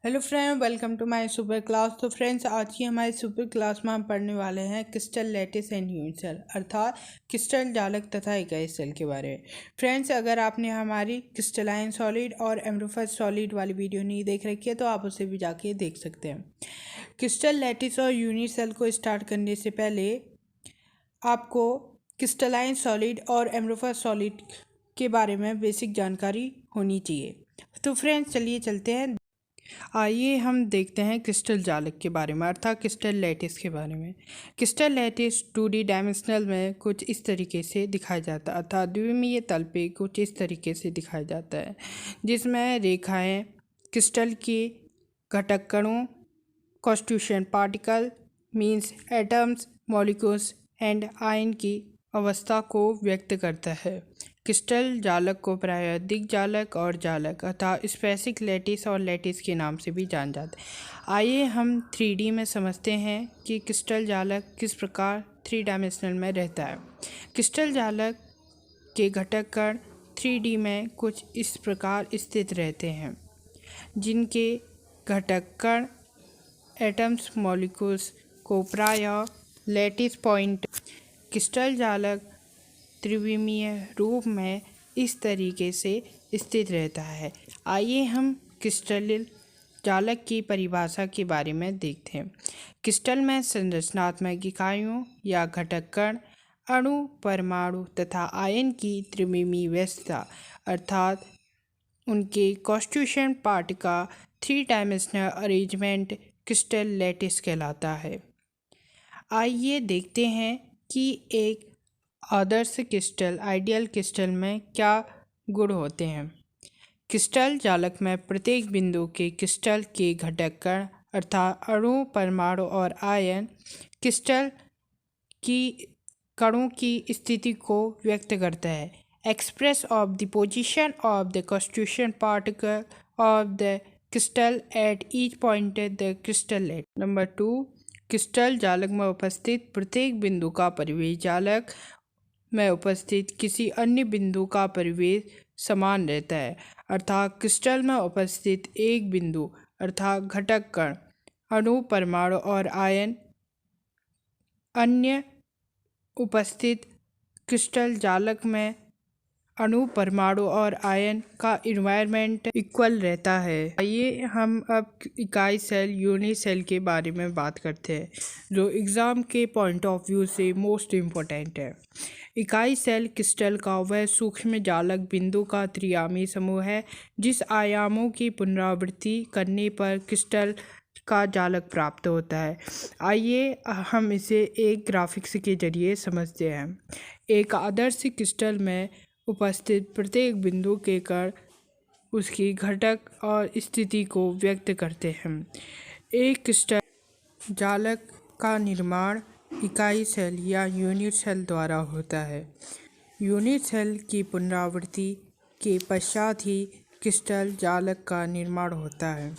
Hello friend, welcome to my super class. तो friends, आज की हमारे सुपर क्लास में हम पढ़ने वाले हैं crystal lattice and unit cell अर्थात क्रिस्टल जालक तथा इकाई सेल के बारे में। फ्रेंड्स, अगर आपने हमारी क्रिस्टलाइन सॉलिड और एम्फोरस सॉलिड वाली वीडियो नहीं देख रखी है तो आप उसे भी जाके देख सकते हैं। क्रिस्टल लैटिस और यूनिट सेल को स्टार्ट करने से पहले आपको क्रिस्टलाइन सॉलिड और एम्फोरस सॉलिड के बारे में बेसिक जानकारी होनी चाहिए। तो फ्रेंड्स, चलिए चलते हैं। आइए हम देखते हैं क्रिस्टल जालक के बारे में अर्थात क्रिस्टल लैटिस के बारे में। क्रिस्टल लैटिस 2D डायमेंशनल में कुछ इस तरीके से दिखाया जाता है अर्थात द्विमीय तल पे कुछ इस तरीके से दिखाया जाता है, जिसमें रेखाएं क्रिस्टल के घटक कणों constitution particle means atoms molecules and ion की अवस्था को व्यक्त करता है। क्रिस्टल जालक को प्रायः दिक् जालक और जालक अर्थात स्पेसिक लैटिस और लैटिस के नाम से भी जान जाते हैं। आइए हम 3D में समझते हैं कि क्रिस्टल जालक किस प्रकार 3 डायमेंशनल में रहता है। क्रिस्टल जालक के घटक कण 3D में कुछ इस प्रकार स्थित रहते हैं, जिनके घटक कण एटम्स मॉलिक्यूल्स को प्रायः लैटिस पॉइंट क्रिस्टल जालक त्रिविमीय रूप में इस तरीके से स्थित रहता है। आइए हम क्रिस्टल जालक की परिभाषा के बारे में देखते हैं। क्रिस्टल में संरचनात्मक इकाइयों या घटक कण अणु परमाणु तथा आयन की त्रिविमीय व्यवस्था अर्थात उनके कॉन्स्टिट्यूशन पार्ट का 3 डायमेंशनल अरेंजमेंट क्रिस्टल लैटिस कहलाता है। आइए देखते हैं कि एक आदर्श क्रिस्टल आइडियल क्रिस्टल में क्या गुण होते हैं। क्रिस्टल जालक में प्रत्येक बिंदु के क्रिस्टल के घटक कण अर्थात अणु परमाणु और आयन क्रिस्टल की कणों की स्थिति को व्यक्त करता है। Express of the position of the constitution particle of the crystal at each point the crystal lattice. Number 2, crystal जालक में उपस्थित प्रत्येक बिंदु का परिवेश जालक में उपस्थित किसी अन्य बिंदु का परिवेश समान रहता है अर्थात क्रिस्टल में उपस्थित एक बिंदु अर्थात घटक कण अणु परमाणु और आयन अन्य उपस्थित क्रिस्टल जालक में अणु परमाणु और आयन का इन्वायरमेंट इक्वल रहता है। आइए हम अब इकाई सेल यूनिट सेल के बारे में बात करते हैं, जो एग्ज़ाम के पॉइंट ऑफ व्यू से मोस्ट इम्पोर्टेंट है। इकाई सेल क्रिस्टल का वह सूक्ष्म जालक बिंदु का त्रिआयामी समूह है जिस आयामों की पुनरावृत्ति करने पर क्रिस्टल का जालक प्राप्त होता है। आइए हम इसे एक ग्राफिक्स के जरिए समझते हैं। एक आदर्श क्रिस्टल में उपस्थित प्रत्येक बिंदु के कण उसकी घटक और स्थिति को व्यक्त करते हैं। एक क्रिस्टल जालक का निर्माण इकाई सेल या यूनिट सेल द्वारा होता है। यूनिट सेल की पुनरावृत्ति के पश्चात ही क्रिस्टल जालक का निर्माण होता है।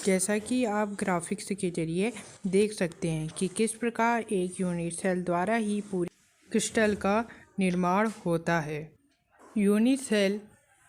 जैसा कि आप ग्राफिक्स के जरिए देख सकते हैं कि किस प्रकार एक यूनिट सेल द्वारा ही पूरी क्रिस्टल का निर्माण होता है। Unit cell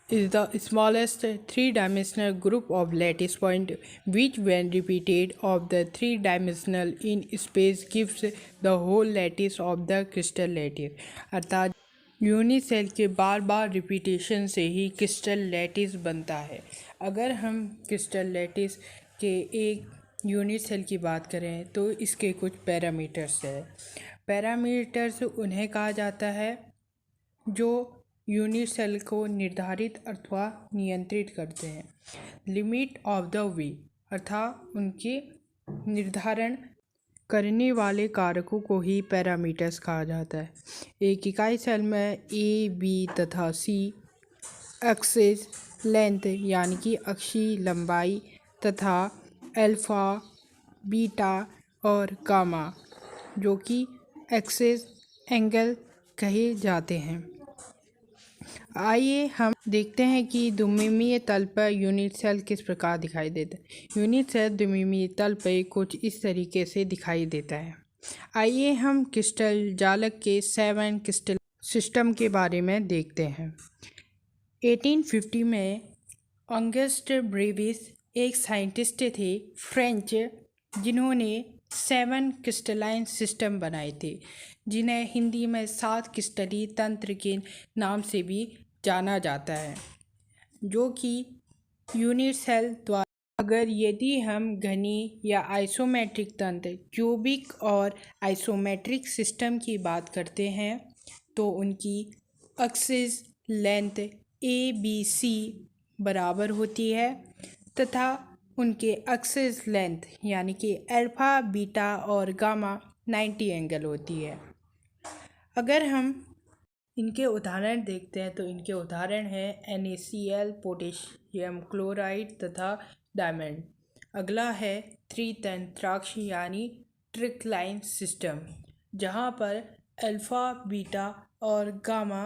is the smallest 3-dimensional group of lattice point which when repeated of the 3-dimensional in space gives the whole lattice of the crystal lattice अर्थात यूनिट सेल के बार बार repetition से ही crystal lattice बनता है। अगर हम crystal lattice के एक unit cell की बात करें तो इसके कुछ पैरामीटर्स हैं। पैरामीटर्स उन्हें कहा जाता है जो यूनिट सेल को निर्धारित अथवा नियंत्रित करते हैं। लिमिट ऑफ द वी अर्थात उनके निर्धारण करने वाले कारकों को ही पैरामीटर्स कहा जाता है। एक इकाई सेल में ए बी तथा सी एक्सिस लेंथ यानी कि अक्षीय लंबाई तथा अल्फा बीटा और गामा जो कि एक्सिस एंगल कहे जाते हैं। आइए हम देखते हैं कि द्विमीय तल पर यूनिट सेल किस प्रकार दिखाई देता है। यूनिट सेल द्विमीय तल पर कुछ इस तरीके से दिखाई देता है। आइए हम क्रिस्टल जालक के 7 क्रिस्टल सिस्टम के बारे में देखते हैं। 1850 में ऑगस्ट ब्रेविस एक साइंटिस्ट थे फ्रेंच, जिन्होंने 7 क्रिस्टलाइन सिस्टम बनाए थे, जिन्हें हिंदी में 7 क्रिस्टलीय तंत्र के नाम से भी जाना जाता है, जो कि यूनिट सेल द्वारा। अगर यदि हम घनी या आइसोमेट्रिक तंत्र, क्यूबिक और आइसोमेट्रिक सिस्टम की बात करते हैं तो उनकी एक्सिस लेंथ ABC बराबर होती है तथा उनके एक्सिस लेंथ यानी कि अल्फ़ा, बीटा और गामा 90 एंगल होती है। अगर हम इनके उदाहरण देखते हैं तो इनके उदाहरण हैं NaCl, पोटेशियम क्लोराइड तथा डायमंड। अगला है त्रितंत्राक्ष यानी ट्रिक्लाइन सिस्टम, जहाँ पर अल्फ़ा, बीटा और gamma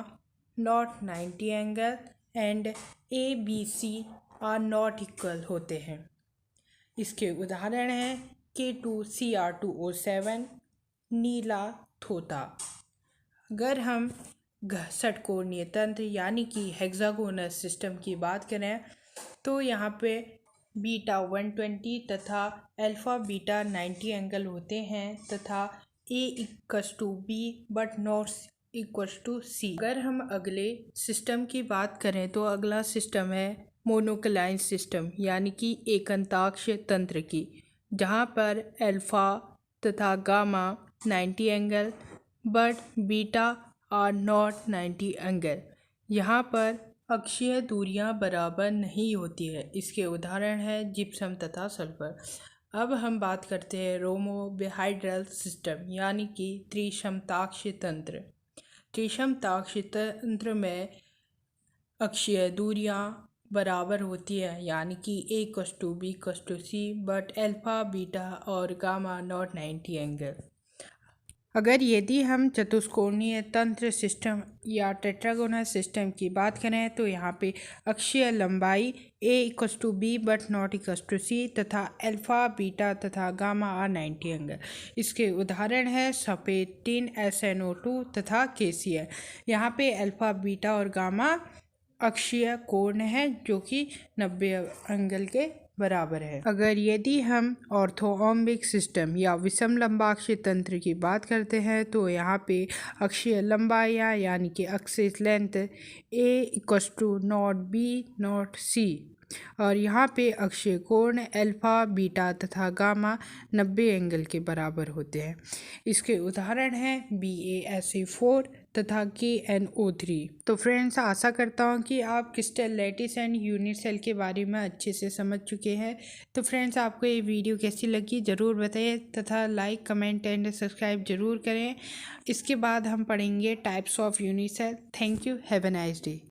not 90 angle and ABC are not equal होते हैं। इसके उदाहरण हैं K2Cr2O7, नीला थोथा। अगर हम षटकोणीय तंत्र यानी कि हेक्सागोनल सिस्टम की बात करें तो यहाँ पे बीटा 120 तथा अल्फ़ा बीटा 90 एंगल होते हैं तथा A = B but not = C। अगर हम अगले सिस्टम की बात करें तो अगला सिस्टम है मोनोक्लाइन सिस्टम यानी कि एकंताक्ष तंत्र की, जहाँ पर अल्फ़ा तथा gamma 90 angle but beta are not 90 angle. यहाँ पर अक्षीय दूरियाँ बराबर नहीं होती है। इसके उदाहरण है जिप्सम तथा सल्फर। अब हम बात करते हैं रोमोबिहाइड्रल सिस्टम यानी कि त्रिसमताक्ष तंत्र। त्रिसमताक्ष तंत्र में अक्षीय दूरियाँ बराबर होती है यानी कि A = B = C but alpha, beta और गामा नॉट 90 एंगल। अगर यदि हम चतुष्कोणीय तंत्र सिस्टम या टेट्रागोनल सिस्टम की बात करें तो यहाँ पे अक्षीय लंबाई A = B but not = C तथा अल्फ़ा, बीटा तथा गामा आर 90 एंगल। इसके उदाहरण है सफ़ेद टिन, SnO2 तथा KCl। यहाँ पे अल्फ़ा, बीटा और गामा अक्षीय कोण है जो कि 90 एंगल के बराबर है। अगर यदि हम ऑर्थोओम्बिक सिस्टम या विषम लंबाक्ष तंत्र की बात करते हैं तो यहाँ पे अक्षीय लंबाइयाँ यानी कि axis length A = not B not C और यहाँ पे अक्षीय कोण अल्फ़ा, बीटा तथा गामा 90 एंगल के बराबर होते हैं। इसके उदाहरण हैं BaSa4 तथा KNO3। तो फ्रेंड्स, आशा करता हूँ कि आप crystal lattice and unit cell के बारे में अच्छे से समझ चुके हैं। तो फ्रेंड्स, आपको ये वीडियो कैसी लगी ज़रूर बताइए तथा लाइक, कमेंट एंड सब्सक्राइब ज़रूर करें। इसके बाद हम पढ़ेंगे types of unit cell. Thank you, have a nice day.